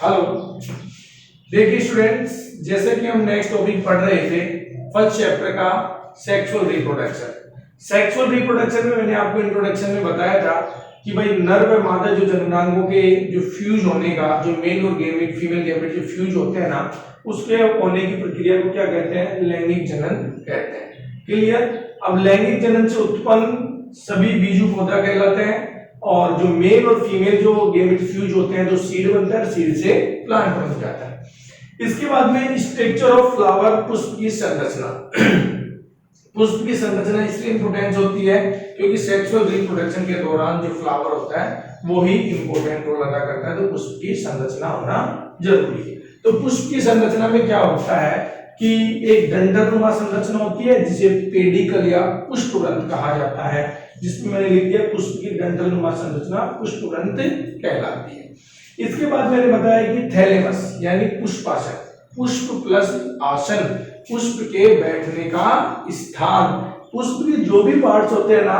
Hello, देखिए students, जैसे कि हम नेक्स्ट टॉपिक पढ़ रहे थे फर्स्ट चैप्टर का सेक्सुअल रिप्रोडक्शन। सेक्सुअल रिप्रोडक्शन में मैंने आपको इंट्रोडक्शन में बताया था कि भाई नर व मादा जो जननांगों के जो फ्यूज होने का, जो मेल और गैमेट फीमेल गैमेट जो फ्यूज होते हैं ना, उसके होने की प्रक्रिया को क्या कहते हैं? लैंगिक जनन कहते हैं। क्लियर? अब लैंगिक जनन से उत्पन्न सभी बीजू पौधा कहलाते हैं और जो मेल और फीमेल जो गैमेट फ्यूज होते हैं, जो सीड बनता है, सीड से प्लांट बन जाता है। इसके बाद में स्ट्रक्चर ऑफ फ्लावर, पुष्प की संरचना। पुष्प की संरचना इसलिए इंपोर्टेंट होती है क्योंकि सेक्सुअल रिप्रोडक्शन के दौरान जो फ्लावर होता है वो ही इंपोर्टेंट रोल अदा करता है, तो पुष्प की संरचना होना जरूरी है। तो पुष्प की संरचना में क्या होता है कि एक डंठलनुमा संरचना होती है जिसे पेडिकल या पुष्पग्रंथ कहा जाता है, जिसमें मैंने लिख दिया पुष्प की डंठलनुमा संरचना पुष्पग्रंथ कहलाती है। इसके बाद मैंने बताया कि थैलेमस यानी पुष्पासन, पुष्प प्लस आसन, पुष्प के बैठने का स्थान। पुष्प के जो भी पार्ट्स होते हैं ना,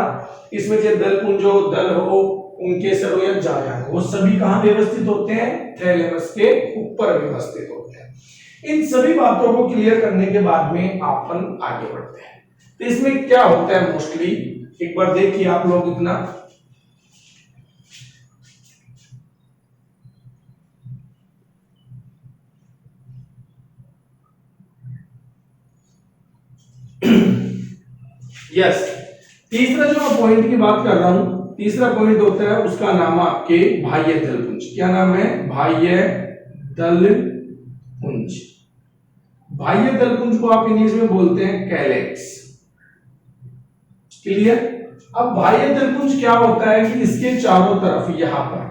इसमें चाहे दलपुंज हो, दल हो, उनके सर हो या जाया हो, वो सभी कहाँ व्यवस्थित होते हैं? थैलेमस के ऊपर व्यवस्थित होते हैं। इन सभी बातों को क्लियर करने के बाद में अपन आगे बढ़ते हैं। तो इसमें क्या होता है मोस्टली, एक बार देखिए आप लोग इतना। यस, तीसरा जो मैं पॉइंट की बात कर रहा हूं, तीसरा पॉइंट होता है उसका नाम आपके बाह्य दलपुंज। क्या नाम है? बाह्य दलपुंज। बाह्य दलपुंज को आप इंग्लिश में बोलते हैं कैलेक्स। क्लियर? अब बाह्य दलपुंज क्या होता है कि इसके चारों तरफ यहां पर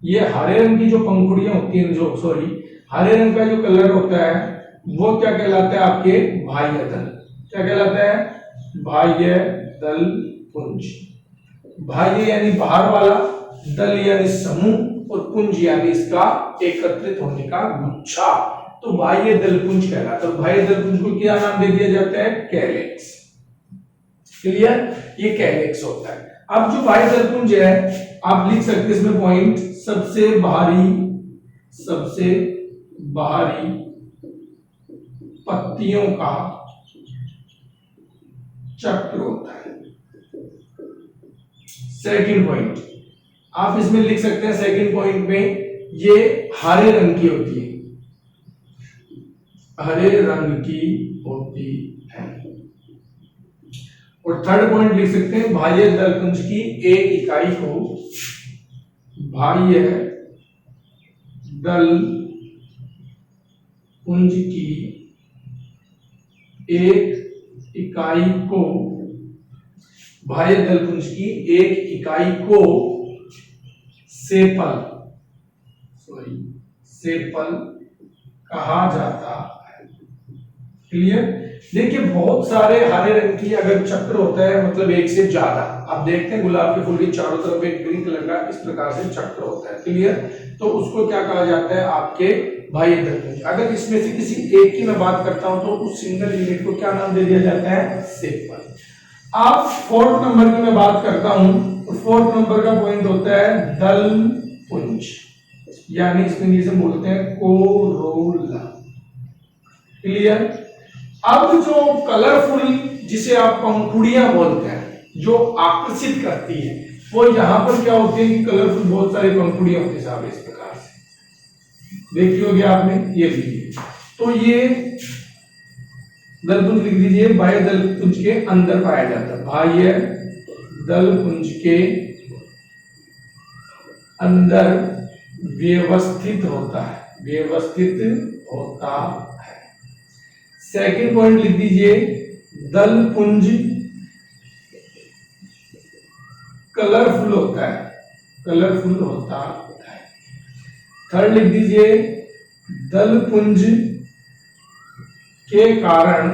ये हरे रंग की जो पंखुड़ियां होती हैं, जो सॉरी हरे रंग का जो कलर होता है वो क्या कहलाता है? आपके बाह्य दल। क्या कहलाता है? बाह्य दल पुंज। बाह्य यानी बाहर वाला, दल यानी समूह, और पुंज यानी इसका एकत्रित होने का गुच्छा, तो बाह्य दल पुंज कहलाता है। बाह्य दल पुंज को क्या नाम दे दिया जाता है? कैलेक्स। क्लियर? ये कैलेक्स होता है। अब जो बाह्य दल पुंज है आप लिख सकते हैं इसमें पॉइंट, सबसे बाहरी पत्तियों का चक्र होता है। सेकंड पॉइंट आप इसमें लिख सकते हैं, सेकंड पॉइंट में ये हरे रंग की होती है, हरे रंग की होती है। और थर्ड पॉइंट लिख सकते हैं, बाह्य दलपुंज की एक इकाई को बाह्य दल पुंज की एक इकाई को बाह्य दलपुंज की एक इकाई को सेपल कहा जाता है। क्लियर? देखिए बहुत सारे हरे रंग की अगर चक्र होता है, मतलब एक से ज्यादा, आप देखते हैं गुलाब के फूल के चारों तरफ एक ग्रीन कलर का इस प्रकार से चक्र होता है। क्लियर? तो उसको क्या कहा जाता है? आपके बाह्य दलपुंज। अगर इसमें से किसी एक की मैं बात करता हूं तो उस सिंगल यूनिट को क्या नाम दे दिया जाता है? सेपल। आप फोर्थ नंबर की मैं बात करता हूं तो फोर्थ नंबर का पॉइंट होता है दलपुंज, यानी इसको इंग्लिश में बोलते हैं कोरोला। क्लियर? अब जो कलरफुल, जिसे आप पंखुड़ियां बोलते हैं, जो आकर्षित करती है, वो यहां पर क्या होती है कि कलरफुल बहुत सारी पंखुड़ियां होती है साहब, इस प्रकार से देखी होगी आपने, ये लीजिए। तो ये दलपुंज लिख दीजिए, बाह्य दलपुंज के अंदर पाया जाता है। बाह्य दलपुंज के अंदर व्यवस्थित होता है, सेकंड पॉइंट लिख दीजिए, दलपुंज कलरफुल होता है। थर्ड लिख दीजिए, दलपुंज के कारण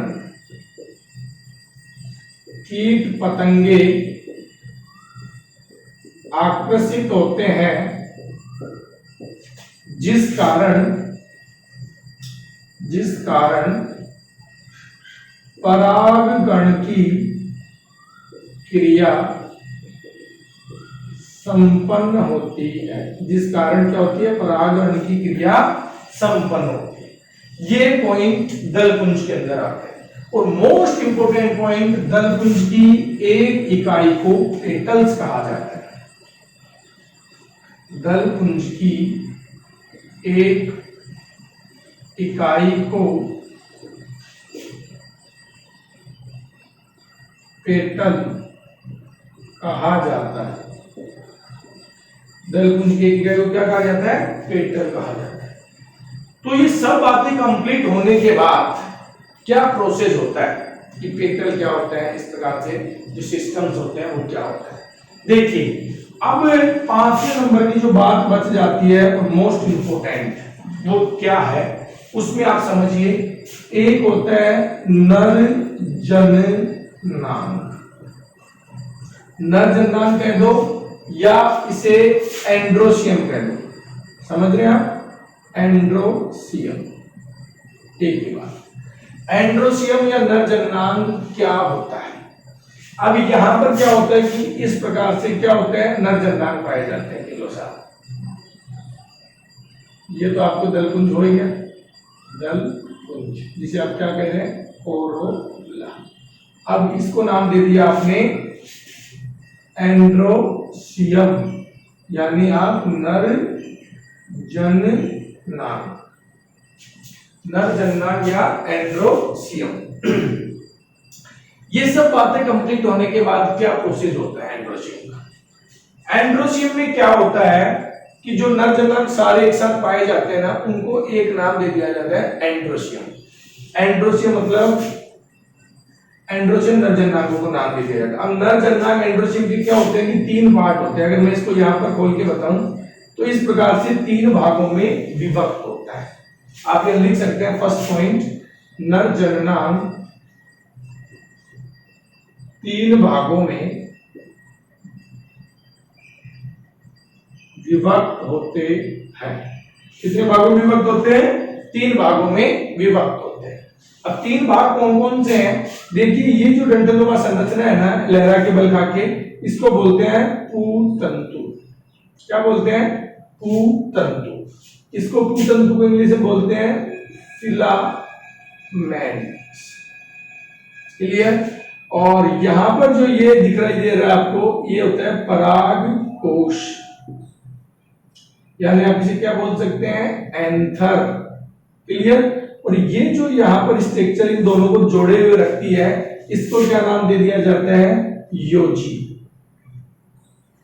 कीट पतंगे आकर्षित होते हैं, जिस कारण परागण की क्रिया संपन्न होती है, जिस कारण क्या होती है, परागण की क्रिया संपन्न होती है। ये पॉइंट दलपुंज के अंदर आते हैं। और मोस्ट इंपोर्टेंट पॉइंट, दलपुंज की एक इकाई को पेटल्स कहा जाता है। दलपुंज की एक इकाई को पेटल कहा जाता है। दलपुंज की एक इकाई को क्या कहा जाता है, पेटल कहा जाता है। तो ये सब बातें कंप्लीट होने के बाद क्या प्रोसेस होता है कि पेटल क्या होता है, इस प्रकार से जो सिस्टम्स होते हैं वो क्या होता है। देखिए अब 5वें नंबर की जो बात बच जाती है और मोस्ट इंपोर्टेंट, वो क्या है उसमें आप समझिए। एक होता है नर जननांग, नर जननांग कह दो या इसे एंड्रोशियम कह दो, समझ रहे हैं आप, एंड्रोशियम। एक ही बात, एंड्रोशियम या नर जननांग क्या होता है। अब यहां पर क्या होता है कि इस प्रकार से क्या होता है, नर जननांग पाए जाते हैं। किलो साहब ये तो आपको दलपुंज हो गया, दलपुंज जिसे आप क्या कह रहे हैं, कोरोला। अब इसको नाम दे दिया आपने एंड्रोशियम, यानी आप नर जननांग, नर जननांग या एंड्रोशियम। ये सब बातें कंप्लीट होने के बाद क्या प्रोसेस होता है एंड्रोशियम का। एंड्रोशियम में क्या होता है कि जो नर जननांग सारे एक साथ पाए जाते हैं ना, उनको एक नाम दे दिया जाता है एंड्रोशियम। एंड्रोशियम मतलब एंड्रोशियम नर जननांगों को नाम दे दिया जाता है। अब नर जननांग एंड्रोशियम के क्या होते हैं कि 3 पार्ट होते हैं। अगर मैं इसको यहां पर खोल के बताऊं तो इस प्रकार से 3 भागों में विभक्त होता है। आप यहां लिख सकते हैं फर्स्ट पॉइंट, नर जननांग 3 भागों में विभक्त होते हैं। कितने भागों में विभक्त होते हैं, 3 भागों में विभक्त होते हैं। अब 3 भाग कौन कौन से हैं, देखिए ये जो डंठलनुमा संरचना है ना, लहरा के बल खा के, इसको बोलते हैं पूतंतु। क्या बोलते हैं, पूतंतु। इसको पूतंतु को इंग्लिश में बोलते हैं फिलामेंट्स। क्लियर। और यहां पर जो ये दिखाई दे रहा है आपको, ये होता है परागकोश, यानी आप इसे क्या बोल सकते हैं, एंथर। क्लियर। और ये जो यहां पर स्ट्रक्चर इन दोनों को जोड़े हुए रखती है, इसको क्या नाम दे दिया जाता है, योजी,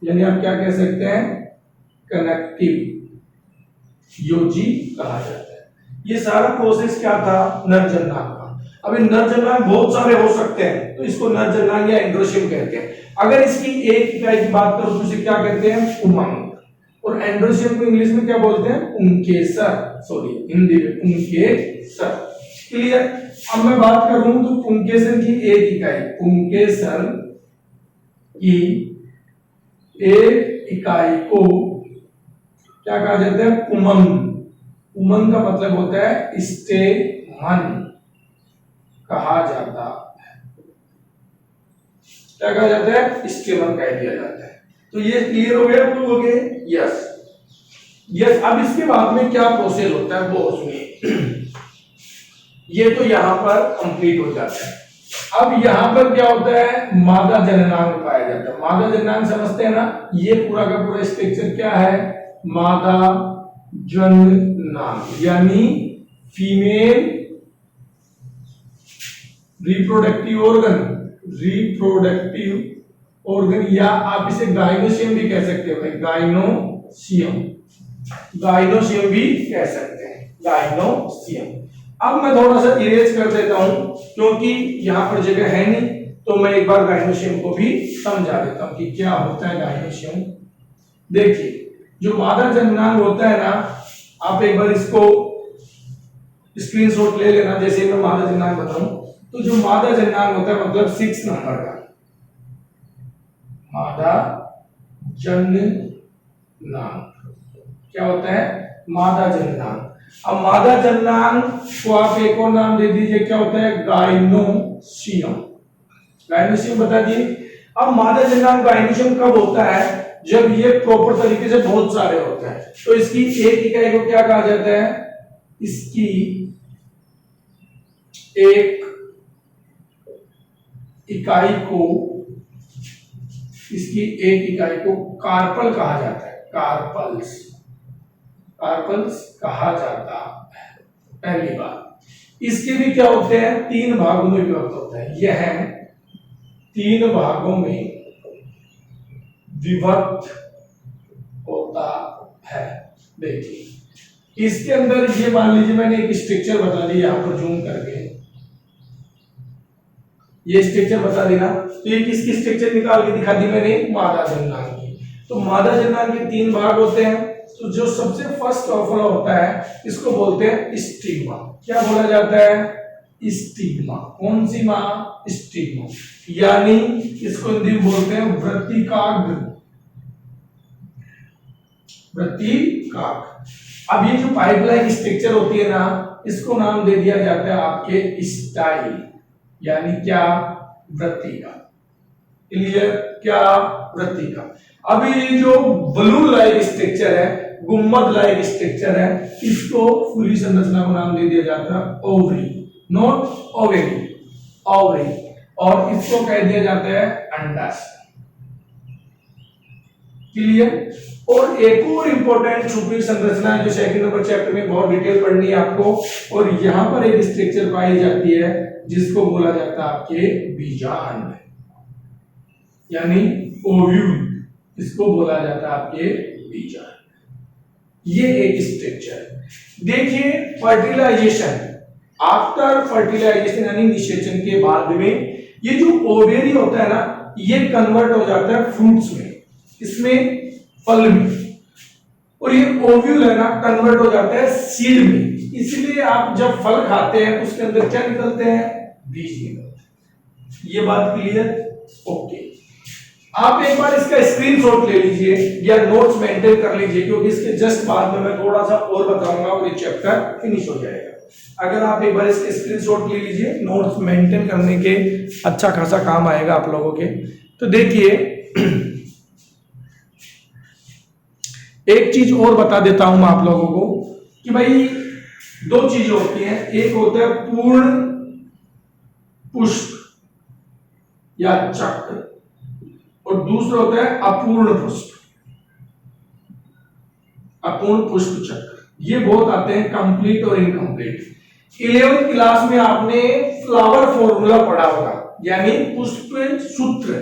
यानी आप क्या कह सकते हैं, कनेक्टिव योजी कहा जाता है। ये सारा प्रोसेस क्या था, नर जननांग का। अब इन नर जननांग बहुत सारे हो सकते हैं, तो इसको नर जननांग या एंड्रोशियम कहते हैं। अगर इसकी एक इकाई की बात करूं तो इसे क्या कहते हैं, उमंग। और एंड्रोशियम को इंग्लिश में क्या बोलते हैं, पुंकेसर, सॉरी हिंदी में पुंकेसर। क्लियर। अब मैं बात करूं तो पुंकेसर की एक इकाई, पुंकेसर की एक इकाई को क्या कहा जाता है, पुमंग। पुमंग का मतलब होता है स्टेमन कहा जाता है। क्या कहा जाता है, स्टेमन कह दिया जाता है। तो ये क्लियर हो गया, प्रूव हो गए, यस यस। अब इसके बाद में क्या प्रोसेस होता है वो सुनिए। ये तो यहां पर कंप्लीट हो जाता है। अब यहां पर क्या होता है, मादा जननांग पाया जाता है। मादा जननांग समझते हैं ना, ये पूरा का पूरा स्ट्रक्चर क्या है, मादा जननांग, यानी female reproductive organ, reproductive organ, या आप इसे गाइनोशियम भी कह सकते हो, गाइनोशियम, गाइनोशियम भी कह सकते हैं, गाइनोशियम। अब मैं थोड़ा सा इरेज कर देता हूं क्योंकि यहां पर जगह है नहीं, तो मैं एक बार गाइनोशियम को भी समझा देता हूं कि क्या होता है गाइनोशियम। देखिए जो मादा जननांग होता है ना, आप एक बार इसको स्क्रीनशॉट ले लेना। जैसे मैं मादा जननांग बताऊं तो जो मादा जननांग होता है मतलब 6 नंबर का मादा जननांग क्या होता है, मादा जननांग। अब मादा जननांग को आप एक और नाम दे दीजिए, क्या होता है, गाइनोशियम। गाइनोशियम बता दिए। अब मादा जननांग गाइनोशियम कब होता है, जब ये प्रॉपर तरीके से बहुत सारे होते हैं। तो इसकी एक इकाई को क्या कहा जाता है? इसकी एक इकाई को कार्पल कहा जाता है। कार्पल्स कहा जाता है। पहली बात। इसके भी क्या होते हैं? 3 भागों में विभक्त होता है। यह 3 भागों में विभक्त होता है। देखिए इसके अंदर ये मान लीजिए मैंने एक स्ट्रक्चर बता दिया, यहां पर जूम करके ये स्ट्रक्चर बता देना। तो ये किसकी स्ट्रक्चर निकाल के दिखा दी मैंने? मादा जननांग की। तो मादा जननांग के 3 भाग होते हैं। तो जो सबसे फर्स्ट वाला होता है इसको बोलते हैं स्टिग्मा। क्या बोला जाता है? स्टिग्मा। कौन सी मां? स्टिग्मा। यानी इसको हिंदी में बोलते हैं वृत्तिकाग्र। अब ये जो पाइपलाइन स्ट्रक्चर होती है ना, इसको नाम दे दिया जाता है आपके स्टाइल, यानी क्या? वृत्तिका। क्लियर? क्या? वृत्तिका। अब ये जो बलून लाइक स्ट्रक्चर है, गुम्बद लाइक स्ट्रक्चर है, इसको फूली संरचना को नाम दे दिया जाता है ओवरी, नॉट ओवेरी, ओवरी। और इसको कह दिया जाता है अंडाशय। क्लियर? और एक और इंपॉर्टेंट छुपी संरचना है जो सेकंड नंबर चैप्टर में बहुत डिटेल पढ़नी है आपको, और यहां पर एक स्ट्रक्चर पाई जाती है जिसको बोला जाता है आपके बीजांड, यानी ओव्यूल। इसको बोला जाता है आपके बीजांड। ये एक स्ट्रक्चर है। देखिए फर्टिलाइजेशन, आफ्टर फर्टिलाइजेशन यानी निषेचन के बाद में ये जो ओवेरी होता है ना, ये कन्वर्ट हो जाता है फ्रूट्स में, इसमें फल में, और ये ओव्यूल है ना कन्वर्ट हो जाता है सीड में। इसलिए आप जब फल खाते हैं तो उसके अंदर क्या निकलते हैं? बीज निकलते हैं। ये बात क्लियर? ओके। आप एक बार इसका स्क्रीनशॉट ले लीजिए या नोट्स मेंटेन कर लीजिए, क्योंकि इसके जस्ट बाद में मैं थोड़ा सा और बताऊंगा और ये चैप्टर फिनिश हो जाएगा। अगर आप एक बार इसके स्क्रीनशॉट ले लीजिए, नोट्स मेंटेन करने के अच्छा खासा काम आएगा आप लोगों के। तो देखिए एक चीज और बता देता हूं मैं आप लोगों को कि भाई 2 चीजें होती हैं। एक होता है पूर्ण पुष्प या चक्र, और दूसरा होता है अपूर्ण पुष्प, अपूर्ण पुष्प चक्र। ये बहुत आते हैं कंप्लीट और इनकम्प्लीट। 11th क्लास में आपने फ्लावर फॉर्मूला पढ़ा होगा, यानी पुष्प सूत्र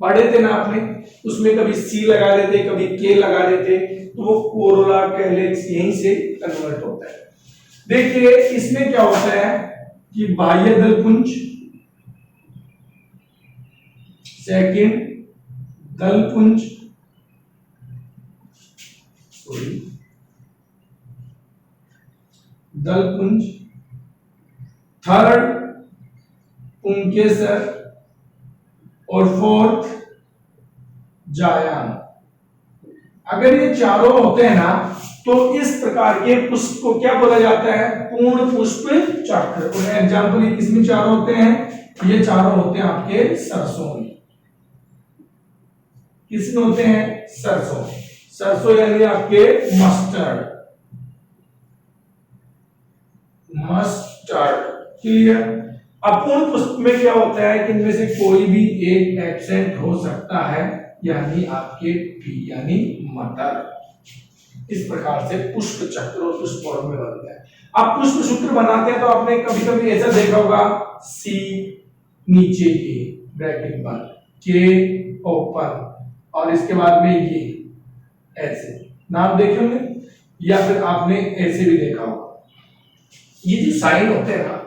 पढ़े थे ना आपने। उसमें कभी सी लगा रहे थे, कभी के लगा रहे थे, तो वो कोरोला कैलेक्स यहीं से कन्वर्ट होता है। देखिए इसमें क्या होता है कि बाह्य दलपुंज, सेकंड दलपुंज, दलपुंज, थर्ड पुंकेसर, और फोर्थ जायान। अगर ये चारों होते हैं ना, तो इस प्रकार के पुष्प को क्या बोला जाता है? पूर्ण पुष्प चक्र। और एग्जाम्पल किसमें चारों होते हैं? ये चारों होते हैं आपके सरसों में। किसमें होते हैं? सरसों। सरसों यानी आपके मस्टर्ड, मस्टर्ड। क्लियर? अपूर्ण पुष्प में क्या होता है कि इनमें से कोई भी एक एब्सेंट हो सकता है, यानी आपके पी यानी मटर। इस प्रकार से पुष्प चक्र और पुष्प फॉर्म में बनता है। आप पुष्प सूत्र बनाते हैं तो आपने कभी कभी ऐसा देखा होगा, सी नीचे के ब्रैकेट बंद, के ओपन, और इसके बाद में ये ऐसे नाम देखे होंगे, या फिर आपने ऐसे भी देखा होगा। ये जो साइन होते हैं ना,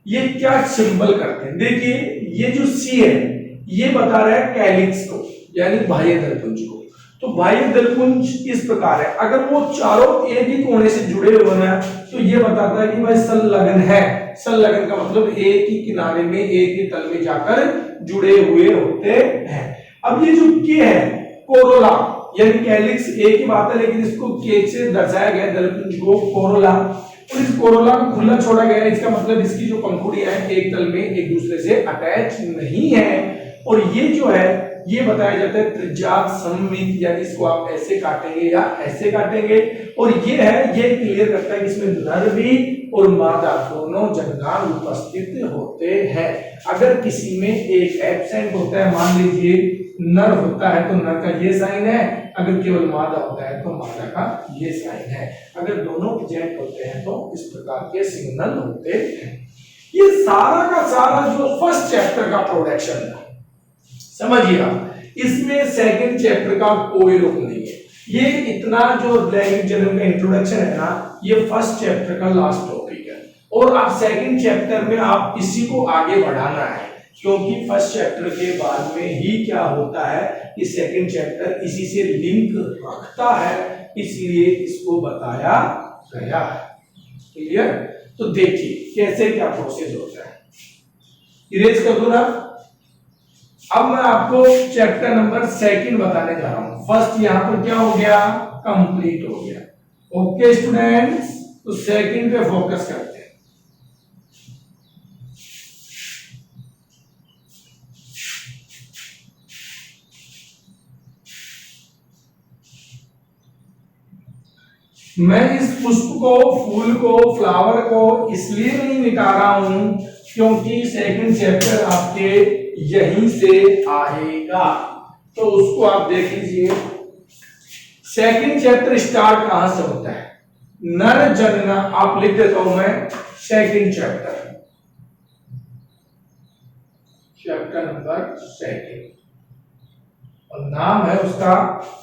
ये क्या सिंबल करते हैं? देखिए ये जो सी है ये बता रहा है कैलिक्स को, यानी बाह्य दलपुंज को। तो बाह्य दलपुंज इस प्रकार है। अगर वो चारों एक ही कोने से जुड़े हुए हैं तो ये बताता है कि भाई संलग्न है। संलग्न का मतलब एक ही किनारे में, एक ही तल में जाकर जुड़े हुए होते हैं। अब ये जो के है कोरोला, यानी कैलिक्स एक ही बात है, लेकिन इसको के से दर्शाया गया दलपुंज को कोरोला, और इस कोरोला को खुला छोड़ा गया है। इसका मतलब इसकी जो पंखुड़ियां हैं एक तल में एक दूसरे से अटैच नहीं है, और ये जो है ये बताया जाता है त्रिज्यात सममित, यानी इसको आप ऐसे काटेंगे या ऐसे काटेंगे। और ये क्लियर करता है कि इसमें नर भी और मादा दोनों जननांग उपस्थित होते हैं। अगर किसी में एक एब्सेंट होता है, मान लीजिए नर होता है तो नर का ये साइन है, अगर केवल मादा होता है तो मादा का ये साइन है। अगर दोनों प्रेजेंट होते हैं तो इस प्रकार के सिग्नल होते हैं। ये सारा का सारा जो फर्स्ट चैप्टर का प्रोडक्शन है, समझिएगा, इसमें सेकंड चैप्टर का कोई रोल नहीं है। ये इतना जो लैंग्वेज जर्नल का इंट्रोडक्शन है ना, ये फर्स्ट चैप्टर का लास्ट टॉपिक है। और आप सेकंड चैप्टर में आप इसी को आगे बढ़ाना है, क्योंकि फर्स्ट चैप्टर के बाद में ही क्या होता है कि सेकंड चैप्टर इसी से लिंक रखता है, इसलिए इसको बताया गया है। क्लियर? तो देखिए कैसे क्या प्रोसेस होता है। इरेज कर दो ना। अब मैं आपको चैप्टर नंबर सेकंड बताने जा रहा हूं। फर्स्ट यहां पर क्या हो गया, कंप्लीट हो गया। ओके स्टूडेंट्स, तो सेकंड पे फोकस करते हैं। मैं इस पुष्प को, फूल को, फ्लावर को इसलिए नहीं मिटा रहा हूं क्योंकि सेकंड चैप्टर आपके यहीं से आएगा, तो उसको आप देख लीजिए। सेकंड चैप्टर स्टार्ट कहां से होता है, नर जनना, आप लिख देता हूं मैं second chapter, chapter number second, और नाम है उसका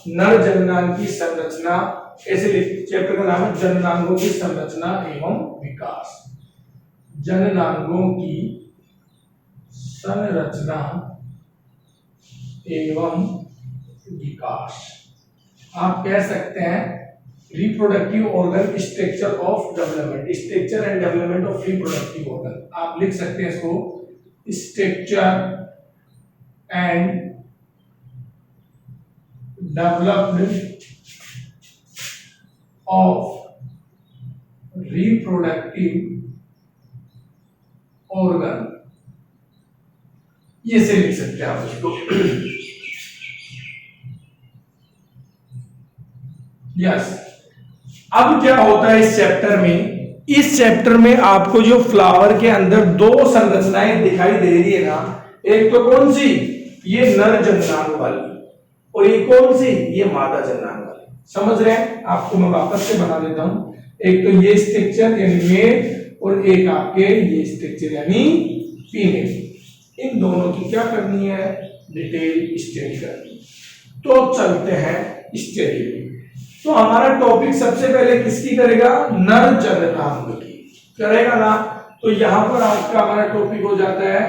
नर जननांग की संरचना। ऐसे चैप्टर का नाम है जननांगों की संरचना एवं विकास। जननांगों की संरचना एवं विकास, आप कह सकते हैं reproductive organ structure of development, structure and development of reproductive organ, आप लिख सकते हैं इसको structure and development of reproductive organ, ये से लिख सकते हैं आप इसको। यस, अब क्या होता है इस चैप्टर में, इस चैप्टर में आपको जो फ्लावर के अंदर दो संरचनाएं दिखाई दे रही है ना, एक तो कौन सी, ये नर जननांग वाली, और ये कौन सी, ये मादा जननांग वाली। समझ रहे हैं? आपको मैं वापस से बना देता हूं। एक तो ये स्ट्रक्चर यानी मेल, और एक आपके ये स्ट्रक्चर यानी फीमेल। इन दोनों की क्या करनी है, डिटेल स्टडी करनी। तो चलते हैं स्टडी में। तो हमारा टॉपिक सबसे पहले किसकी करेगा, नर जननांग की करेगा ना। तो यहां पर आपका हमारा टॉपिक हो जाता है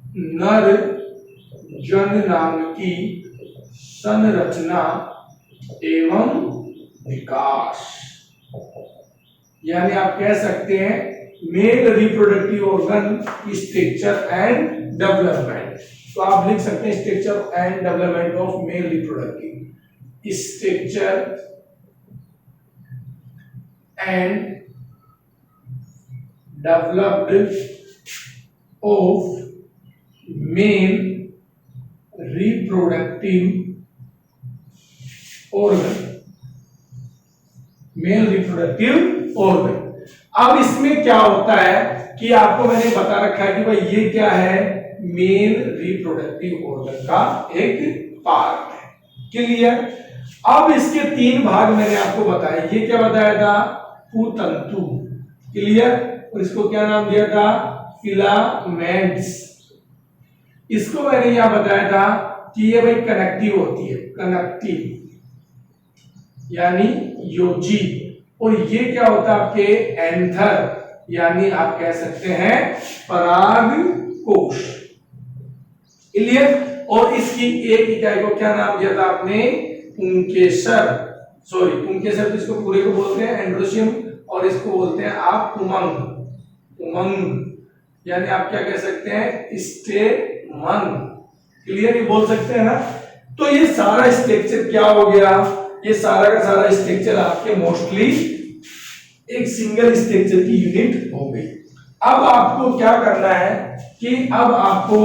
नर जननांग की संरचना एवं विकास, यानी आप कह सकते हैं मेल रिप्रोडक्टिव ऑर्गन की स्ट्रक्चर एंड डेवलपमेंट। तो आप लिख सकते हैं structure and development of male reproductive, structure and developed of male reproductive organ, male reproductive organ. अब इसमें क्या होता है कि आपको मैंने बता रखा है कि भाई ये क्या है, मेल रिप्रोडक्टिव ऑर्गन का एक पार्ट है। क्लियर? अब इसके तीन भाग मैंने आपको बताया। ये क्या बताया था, पुतंतु। क्लियर? और इसको क्या नाम दिया था, फिलामेंट्स। इसको मैंने यह बताया था कि ये भाई कनेक्टिव होती है, कनेक्टिव यानी योजी। और ये क्या होता है आपके एंथर, यानी आप कह सकते हैं परागकोश। क्लियर? और इसकी एक इकाई को क्या नाम दिया था आपने, पुंकेसर। सॉरी, पुंकेसर इसको पूरे को बोलते हैं एंड्रोशियम, और इसको बोलते हैं आप उमंग। उमंग यानी आप क्या कह सकते हैं, स्टेमन। क्लियर? ये बोल सकते हैं ना। तो ये सारा स्ट्रक्चर क्या हो गया, ये सारा का सारा स्ट्रक्चर आपके मोस्टली एक सिंगल स्ट्रक्चर की यूनिट हो गई। अब आपको क्या करना है कि अब आपको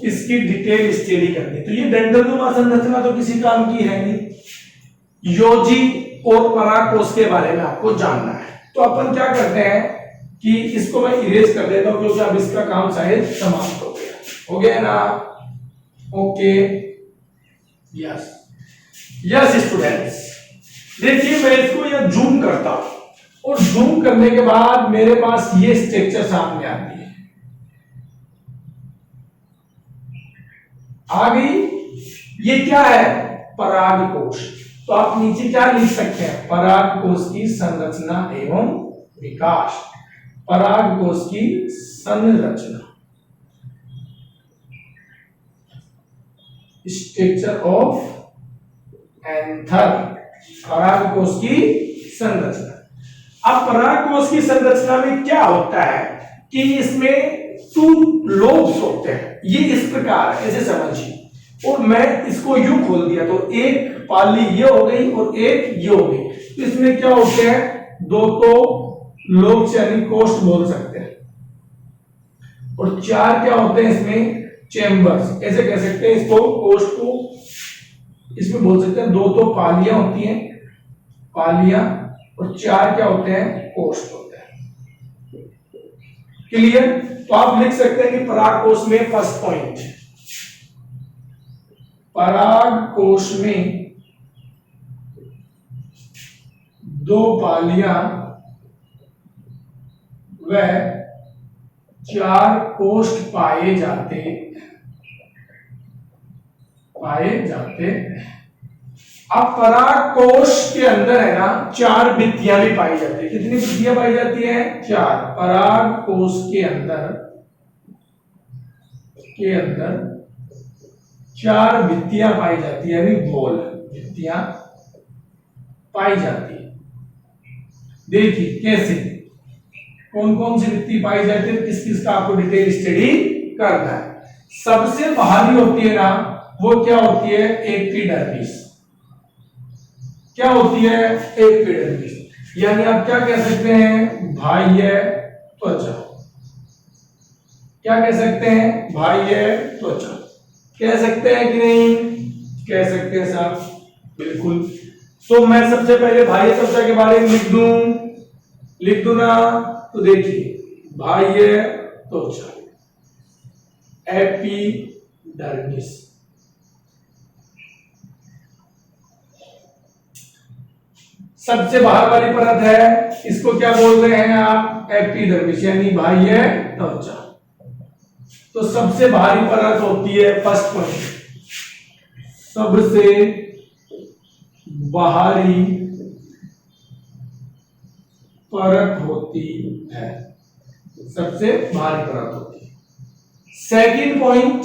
इसकी डिटेल स्टडी करनी। तो ये दंडनुमा संरचना तो किसी काम की है नहीं। योजी और परागकोश के बारे में आपको जानना है। तो अपन क्या करते हैं कि इसको मैं इरेज कर देता हूं, क्योंकि अब इसका काम शायद समाप्त हो गया ना। ओके, यस यस स्टूडेंट्स, देखिए मैं इसको यह जूम करता हूं और जूम करने के बाद मेरे पास ये स्ट्रक्चर सामने आती है, आ गई। ये क्या है? परागकोश। तो आप नीचे क्या लिख सकते हैं? परागकोश की संरचना एवं विकास। परागकोश की संरचना, स्ट्रक्चर ऑफ एंथर, परागकोश की संरचना। अब परागकोश की संरचना में क्या होता है कि इसमें 2 लोब्स होते हैं, ये इस प्रकार ऐसे समझिए। और मैं इसको यूं खोल दिया तो एक पाली ये हो गई और एक ये हो गई। तो इसमें क्या होते हैं? 2 तो लोब्स यानी कोष्ठ बोल सकते हैं, और 4 क्या होते हैं इसमें? चैम्बर्स, ऐसे कह सकते हैं इसको, कोष्ठ को इसमें बोल सकते हैं। 2 तो पालियां होती हैं, पालियां, और 4 क्या होते हैं? कोष्ठ होते हैं। क्लियर? तो आप लिख सकते हैं कि परागकोश में फर्स्ट पॉइंट, परागकोश में 2 पालियां व 4 कोष्ठ पाए जाते अब परागकोश के अंदर है ना 4 भित्तियां भी पाई जाती है। कितनी भित्तियां पाई जाती है? 4। परागकोश के अंदर 4 भित्तियां पाई जाती है, यानी गोल भित्तियां पाई जाती है। देखिए कैसे, कौन कौन सी भित्ति पाई जाती है, किस किस का आपको डिटेल स्टडी करना है। सबसे बाहरी होती है ना, वो क्या होती है? एपिडर्मिस। क्या होती है? एपिडर्मिस, यानी आप क्या कह सकते हैं? बाह्य त्वचा। क्या कह सकते हैं? बाह्य त्वचा कह सकते हैं कि नहीं? कह सकते हैं साहब, बिल्कुल। तो मैं सबसे पहले बाह्य त्वचा के बारे में लिख दूं ना। तो देखिए, बाह्य त्वचा, एपिडर्मिस, सबसे बाहर वाली परत है, इसको क्या बोल रहे हैं आप? एपिडर्मिस, यानी बाह्य त्वचा। तो सबसे बाहरी परत होती है, फर्स्ट पॉइंट, सबसे बाहरी परत होती है, सबसे बाहरी परत होती है। सेकंड पॉइंट,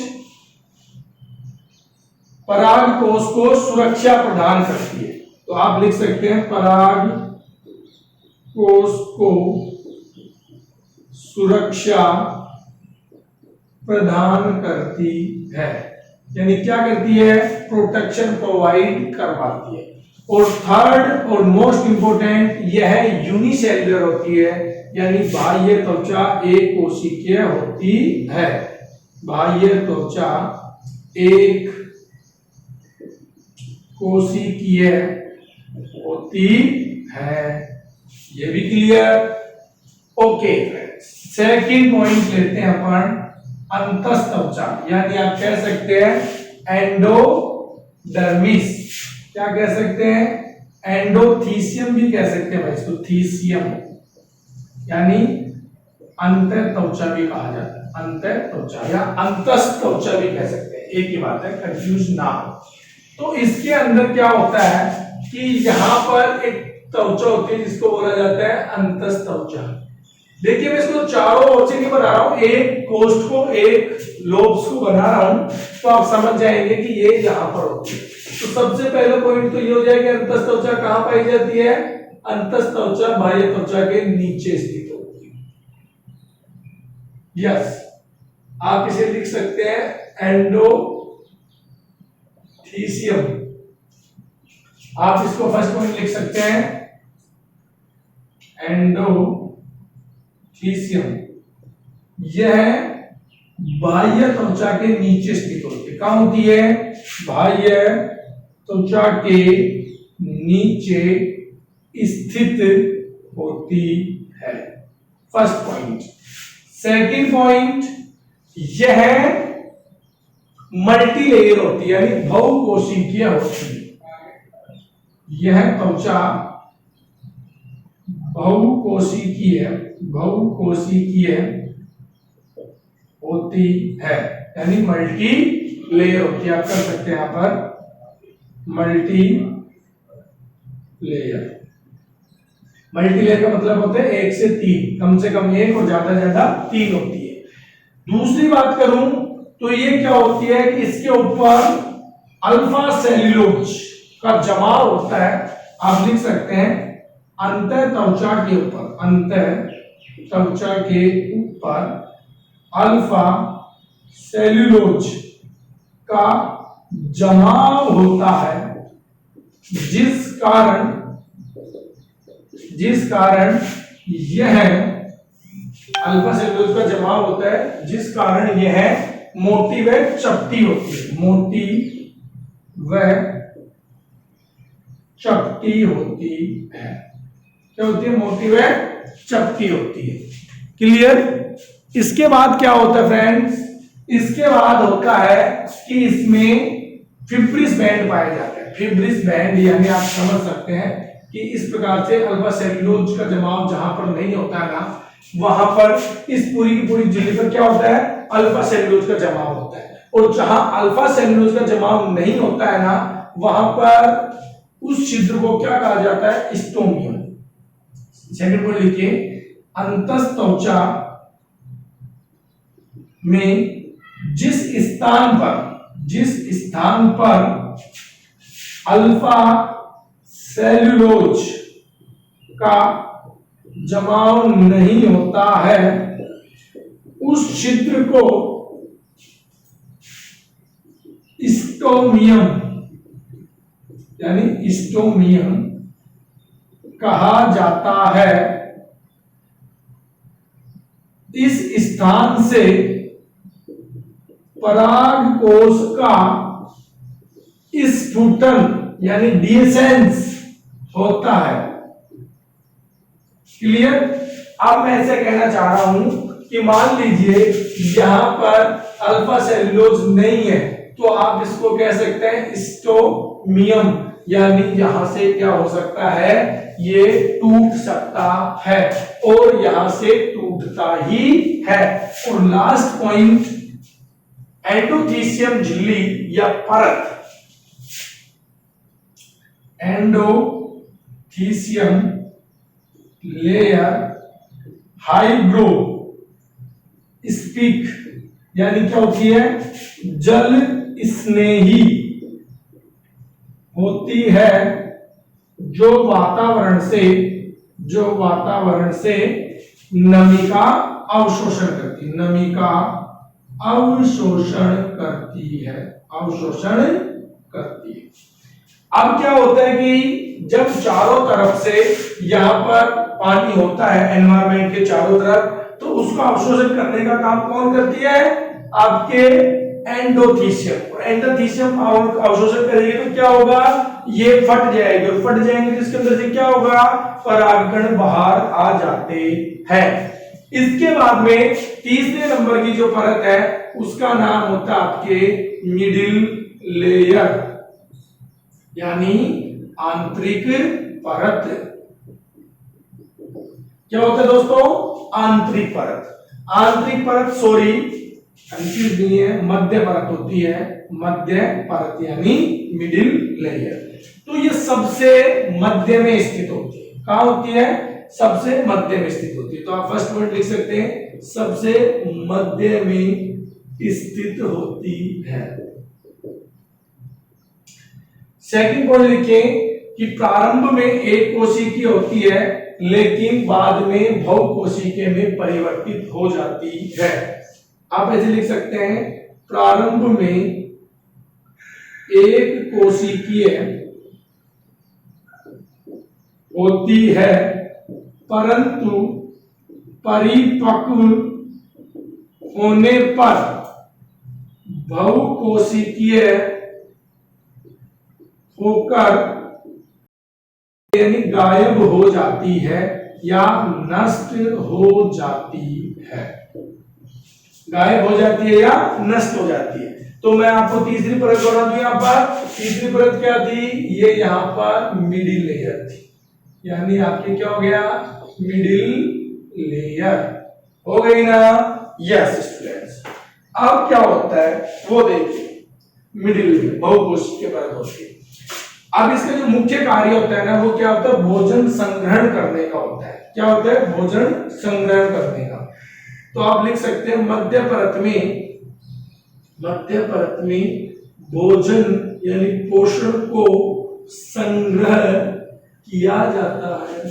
परागकोश को सुरक्षा प्रदान करती है। तो आप लिख सकते हैं परागकोश को सुरक्षा प्रदान करती है, यानी क्या करती है? प्रोटेक्शन प्रोवाइड करवाती है। और थर्ड और मोस्ट इंपोर्टेंट, यह यूनिसेल्युलर होती है, यानी बाह्य त्वचा एक कोशिकीय होती है। बाह्य त्वचा एक कोशिकीय होती है, ये भी क्लियर? ओके, सेकंड पॉइंट लेते हैं अपन, अंतस्त्वचा, यानी आप कह सकते हैं एंडोडर्मिस। क्या कह सकते हैं? एंडोथीसियम भी कह सकते हैं भाई इसको, थीसियम, यानी अंतःत्वचा भी कहा जाता है, अंतःत्वचा या अंतस्त्वचा भी कह सकते हैं, एक ही बात है, कंफ्यूज ना हो। तो इसके अंदर क्या होता है कि यहां पर एक त्वचा होती है जिसको बोला जाता है अंतस्त्वचा। देखिए मैं इसको चारों ओर से नहीं बना रहा हूं, एक कोष्ठ को, एक लोब्स को बना रहा हूं, तो आप समझ जाएंगे कि ये यहां पर होती है। तो सबसे पहला पॉइंट तो ये हो जाएगा, अंतस्त्वचा कहां पाई जाती है? अंतस्त्वचा बाह्य त्वचा के नीचे स्थित होती है। यस, आप इसे लिख सकते हैं एंडोथीसियम। आप इसको फर्स्ट पॉइंट लिख सकते हैं एंडोथीसियम। यह बाह्य त्वचा के नीचे स्थित होती है। कहाँ होती है? बाह्य त्वचा के नीचे स्थित होती है। First point. सेकंड पॉइंट, यह मल्टीलेयर होती है, यानी बहुकोशिकीय होती है। यह त्वचा बहुकोशिकीय होती है, यानी मल्टी लेयर होती है। आप कर सकते हैं यहां पर मल्टी लेयर का मतलब होता है 1 से 3, कम से कम 1 और ज्यादा से ज्यादा 3 होती है। दूसरी बात करूं तो ये क्या होती है कि इसके ऊपर अल्फा सेल्यूलोज का जमाव होता है। आप लिख सकते हैं अंतः त्वचा के ऊपर अल्फा सेल्यूलोज का जमाव होता है, जिस कारण यह अल्फा सेल्यूलोज का जमाव होता है, जिस कारण यह मोटी व चपटी होती है। मोटी व चपटी होती है। क्या होती है? मोटी व चपटी होती है। क्लियर? इसके बाद क्या होता है फ्रेंड्स? इसके बाद होता है कि इसमें फिब्रिस बैंड पाए जाते हैं। फिब्रिस बैंड यानी आप समझ सकते हैं कि इस प्रकार से अल्फा सेल्यूलोज का जमाव जहां पर नहीं होता है ना, वहां पर इस पूरी की पूरी झिल्ली पर क्या होता है? अल्फा सेल्यूलोज का जमाव होता है। और जहां अल्फा सेल्यूलोज का जमाव नहीं होता है ना, वहां पर उस छिद्र को क्या कहा जाता है? स्टोमियम। सेकंड पॉइंट लिखिए, अंतस्थ त्वचा में जिस स्थान पर अल्फा सेल्यूलोज का जमाव नहीं होता है, उस छिद्र को स्टोमियम यानी स्टोमियम कहा जाता है। इस स्थान से पराग कोश का स्फुटन यानी डिसेंस होता है। क्लियर? अब मैं ऐसे कहना चाह रहा हूं कि मान लीजिए यहां पर अल्फा सेल्यूलोज नहीं है, तो आप इसको कह सकते हैं स्टोमियम, यानी यहां से क्या हो सकता है? ये टूट सकता है और यहां से टूटता ही है। और लास्ट पॉइंट, एंडोथीसियम झिल्ली या परत, एंडोथीसियम लेयर हाइग्रो स्पिक यानी क्या होती है? जल स्नेही होती है, जो वातावरण से नमी का अवशोषण करती है। नमी का अवशोषण करती है। अब क्या होता है कि जब चारों तरफ से यहां पर पानी होता है एनवायरमेंट के चारों तरफ, तो उसको अवशोषण करने का काम कौन करती है? आपके एंडोथीसियम। और एंडोथीसियम अवशोषण करेगी तो क्या होगा? ये फट जाएंगे, तो इसके अंदर से क्या होगा? परागकण बाहर आ जाते हैं। इसके बाद में तीसरे नंबर की जो परत है उसका नाम होता है आपके मिडिल लेयर यानी आंतरिक परत। क्या होता है दोस्तों? आंतरिक परत सॉरी कंफ्यूज नहीं है, मध्य परत होती है। मध्य परत यानी मिडिल लेयर। तो ये सबसे मध्य में स्थित होती है। कहां होती है? सबसे मध्य में स्थित होती है। तो आप फर्स्ट पॉइंट लिख सकते हैं, सबसे मध्य में स्थित होती है। सेकंड पॉइंट लिखें कि प्रारंभ में एक कोशिकीय होती है, लेकिन बाद में बहुकोशिकीय में परिवर्तित हो जाती है। आप ऐसे लिख सकते हैं, प्रारंभ में एक कोशिकीय होती है, परंतु परिपक्व होने पर बहुकोशिकीय होकर यानी गायब हो जाती है या नष्ट हो जाती है, गायब हो जाती है या नष्ट हो जाती है। तो मैं आपको तीसरी परत बना दूं। यहां पर तीसरी परत क्या थी, ये यहां पर मिडिल लेयर थी, यानी आपके क्या हो गया, मिडिल लेयर हो गई ना। यस स्टूडेंट्स, अब क्या होता है वो देखिए, मिडिल लेयर बहुकोशिकीय परत होती है। अब इसका जो मुख्य कार्य होता है ना, वो क्या होता है, भोजन संग्रहण करने का होता है। क्या होता है, भोजन संग्रहण करने का। तो आप लिख सकते हैं मध्य परत में भोजन यानी पोषण को संग्रह किया जाता है।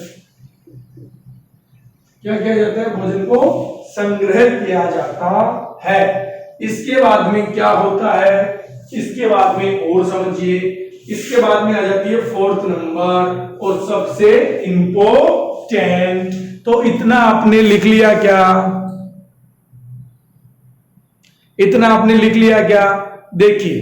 क्या किया जाता है, भोजन को संग्रह किया जाता है। इसके बाद में क्या होता है, इसके बाद में और समझिए, इसके बाद में आ जाती है फोर्थ नंबर और सबसे इंपॉर्टेंट। तो इतना आपने लिख लिया क्या, इतना आपने लिख लिया क्या, देखिए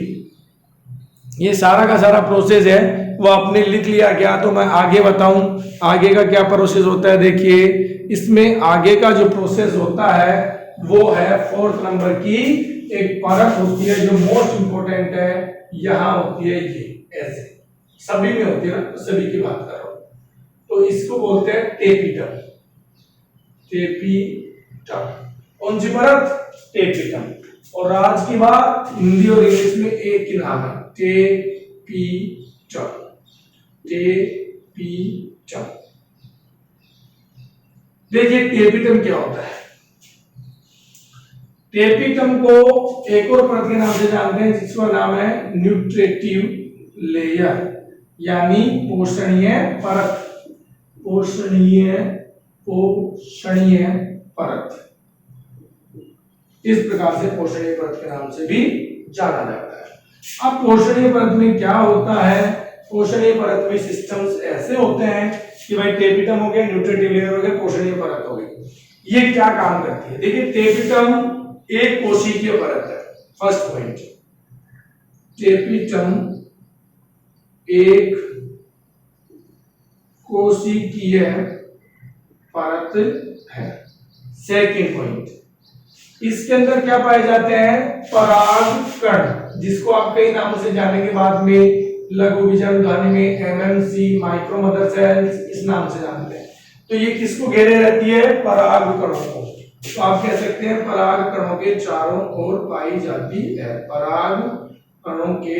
ये सारा का सारा प्रोसेस है वो आपने लिख लिया क्या। तो मैं आगे बताऊं आगे का क्या प्रोसेस होता है। देखिए इसमें आगे का जो प्रोसेस होता है वो है फोर्थ नंबर की एक परत होती है जो मोस्ट इंपोर्टेंट है, यहां होती है ये, ऐसे सभी में होती है ना, सभी की बात कर रहा हूं। तो इसको बोलते हैं टेपिटम। टेपिटम कौन सी परत, टेपिटम। और आज की बात हिंदी और इंग्लिश में एक ही नाम है, टेपिटम। टेपिटम। देखिए टेपिटम क्या होता है। टेपिटम को एक और परत के नाम से जानते हैं जिसका नाम है न्यूट्रिटिव लेयर, यानी पोषणीय परत। पोषणीय परत, इस प्रकार से पोषणीय परत के नाम से भी जाना जाता है। अब पोषणीय परत में क्या होता है, पोषणीय परत में सिस्टम्स ऐसे होते हैं कि भाई टेपिटम हो गया, न्यूट्रिटिव लेयर हो गया, पोषणीय परत हो गई। ये क्या काम करती है, देखिए टेपिटम एक कोशिकीय परत है, फर्स्ट पॉइंट। टेपिटम एक कोशिकीय परत है। सेकेंड पॉइंट, इसके अंदर क्या पाए जाते हैं, परागकण, जिसको आप कई नामों से जानेंगे बाद में, लघु बीजाणु ध्वनि में एमएमसी, माइक्रो मदर सेल्स, इस नाम से जानते हैं। तो ये किसको घेरे रहती है, परागकणों को। तो आप कह सकते हैं परागकणों के चारों ओर पाई जाती है। परागकणों के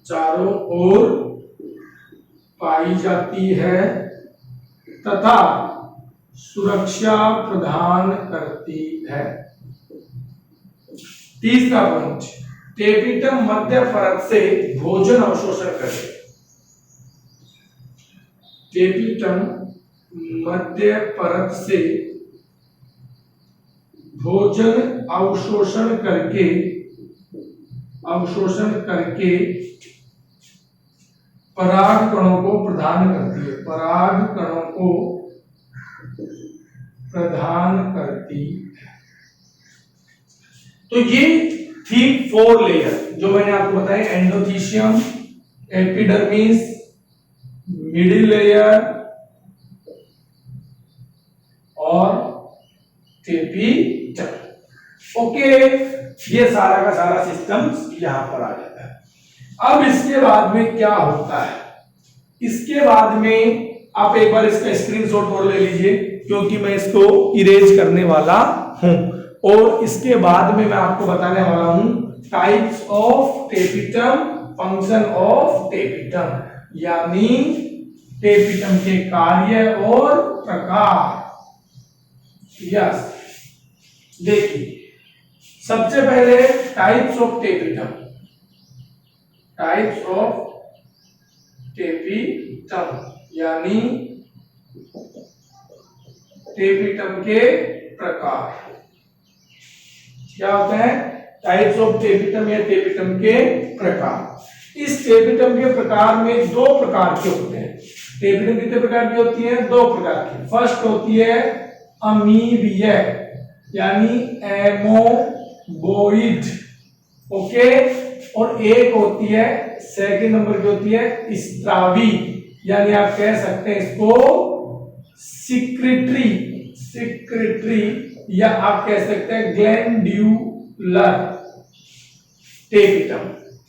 चारों ओर पाई जाती है तथा सुरक्षा प्रदान करती है। तीसरा पॉइंट, टेपिटम मध्य परत से भोजन अवशोषण करके। टेपिटम मध्य परत से भोजन अवशोषण करके परागकणों को प्रदान करती है। परागकणों को प्रदान करती है। तो ये थी 4 लेयर जो मैंने आपको बताया, एंडोथीशियम, एपिडर्मिस, मिडिल लेयर और टेपिटम। ओके, ये सारा का सारा सिस्टम यहां पर आ जाता है। अब इसके बाद में क्या होता है, इसके बाद में आप एक बार इसका स्क्रीनशॉट और ले लीजिए क्योंकि मैं इसको इरेज करने वाला हूं। और इसके बाद में मैं आपको बताने वाला हूं types of tapetum, function of tapetum, यानी टेपिटम के कार्य और प्रकार। यस, देखिए सबसे पहले types of tapetum. Types of tapetum यानी टेपिटम के प्रकार। क्या होता है, टाइप्स ऑफ टेपिटम या टेपिटम के प्रकार। इस टेपिटम के प्रकार में 2 प्रकार के होते हैं। टेपिटम कितने प्रकार की होती है, 2 प्रकार की। फर्स्ट होती है अमीबीय यानी एमोबोइड। ओके, और एक होती है सेकंड नंबर की होती है स्त्रावी, यानी आप कह सकते हैं इसको सिक्रेटरी, सिक्रेटरी, या आप कह सकते हैं ग्लैंड्यूलर टेपिटम।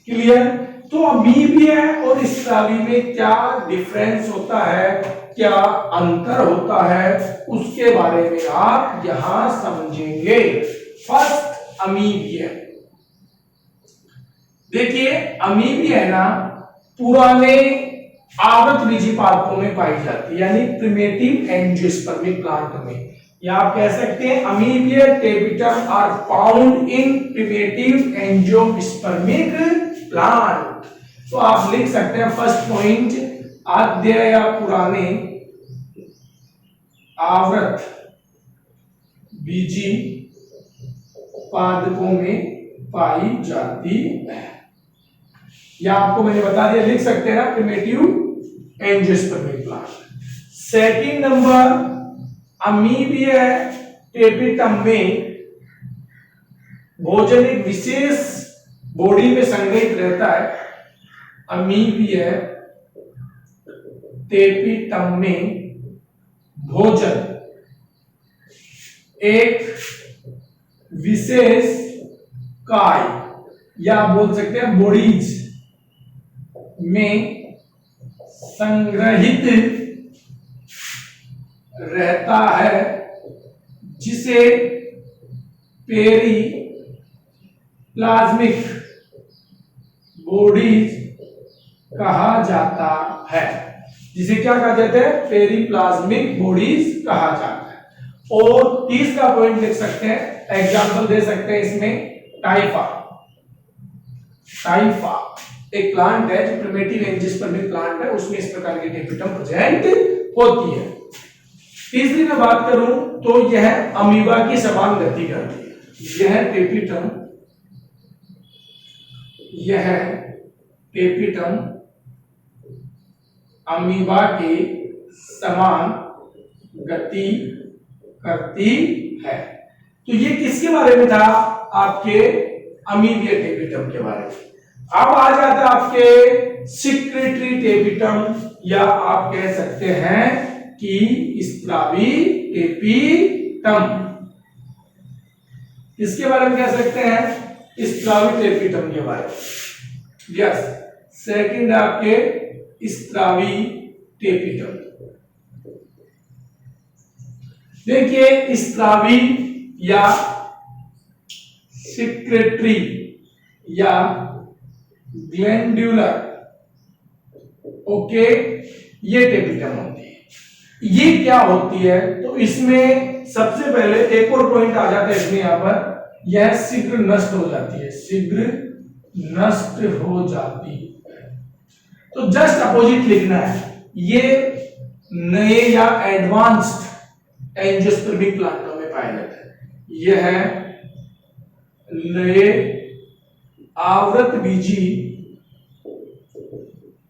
क्लियर? तो अमीबिया और स्त्रावी में क्या डिफरेंस होता है, क्या अंतर होता है, उसके बारे में आप यहां समझेंगे। फर्स्ट अमीबिया, देखिए अमीबिया ना पुराने आवृतबीजी पादपों में पाई जाती है, यानी प्रिमिटिव एंजियोस्पर्मिक प्लांट में, या आप कह सकते हैं amoeboid tapetum are found in primitive angiospermic plant. तो आप लिख सकते हैं फर्स्ट पॉइंट, आद्य या पुराने आवृत बीजी पादपों में पाई जाती है, या आपको मैंने बता दिया, लिख सकते हैं ना primitive angiospermic plant. Second number, amoebae tapetum में भोजन एक विशेष बॉडी में संग्रहित रहता है। अमीबिया टेपिटम में भोजन एक विशेष काय, या आप बोल सकते हैं बॉडीज में संग्रहित रहता है, जिसे पेरीप्लाज्मिक बॉडीज कहा जाता है। जिसे क्या कहा जाता है? पेरीप्लाज्मिक बॉडीज कहा जाता है। और तीसरा पॉइंट लिख सकते हैं, एग्जांपल दे सकते हैं इसमें, टाइफा। टाइफा एक प्लांट है जो प्रिमिटिव एंजियोस्पर्मिक प्लांट है, उसमें इस प्रकार की टेपिटम प्रेजेंट होती है। तीसरी मैं बात करूं तो यह अमीबा की समान गति करती है। यह टेपिटम अमीबा के समान गति करती है। तो ये किसके बारे में था? आपके अमीबिया टेपिटम के बारे में। अब आ जाता है आपके सिक्रेटरी टेपिटम, या आप कह सकते हैं कि स्त्रावी टेपिटम। इसके बारे में कह सकते हैं स्त्रावी टेपिटम के बारे में। यस, सेकंड आपके स्त्रावी टेपिटम। देखिए स्त्रावी या सिक्रेटरी या ग्लैंड्यूलर, ओके, ये टेपिटम होती है। ये क्या होती है? तो इसमें सबसे पहले एक और पॉइंट आ जाता है इसमें, यहां पर यह शीघ्र नष्ट हो जाती है, शीघ्र नष्ट हो जाती है। तो जस्ट अपोजिट लिखना है, ये नए या एडवांस्ड एंजियोस्पर्मिक प्लांटों में पाया जाता है। यह नए आवृतबीजी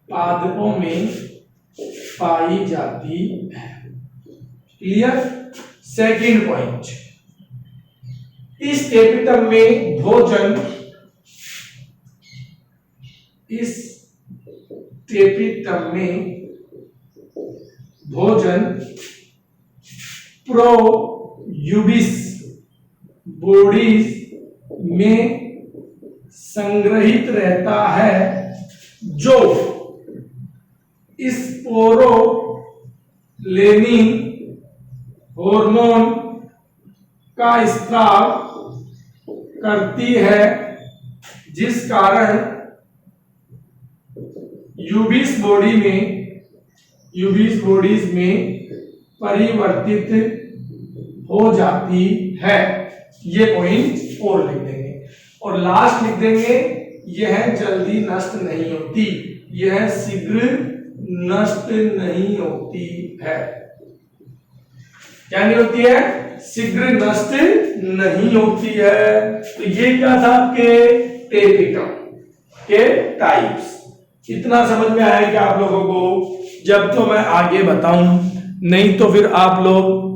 पादपों में पाई जाती है। क्लियर? सेकंड पॉइंट, इस टेपिटम में भोजन, इस टेपिटम में भोजन प्रोयूबिस बॉडीज में संग्रहित रहता है, जो स्पोरोलेनिन हार्मोन का स्त्राव करती है, जिस कारण यूबिस बॉडीज में परिवर्तित हो जाती है। ये पॉइंट और लिख देंगे, और लास्ट लिख देंगे यह जल्दी नष्ट नहीं होती, यह शीघ्र नष्ट नहीं होती है। क्या नहीं होती है? शीघ्र नष्ट नहीं होती है। तो ये क्या था आपके टेपिटम के टाइप्स। इतना समझ में आया क्या आप लोगों को? जब तो मैं आगे बताऊं, नहीं तो फिर आप लोग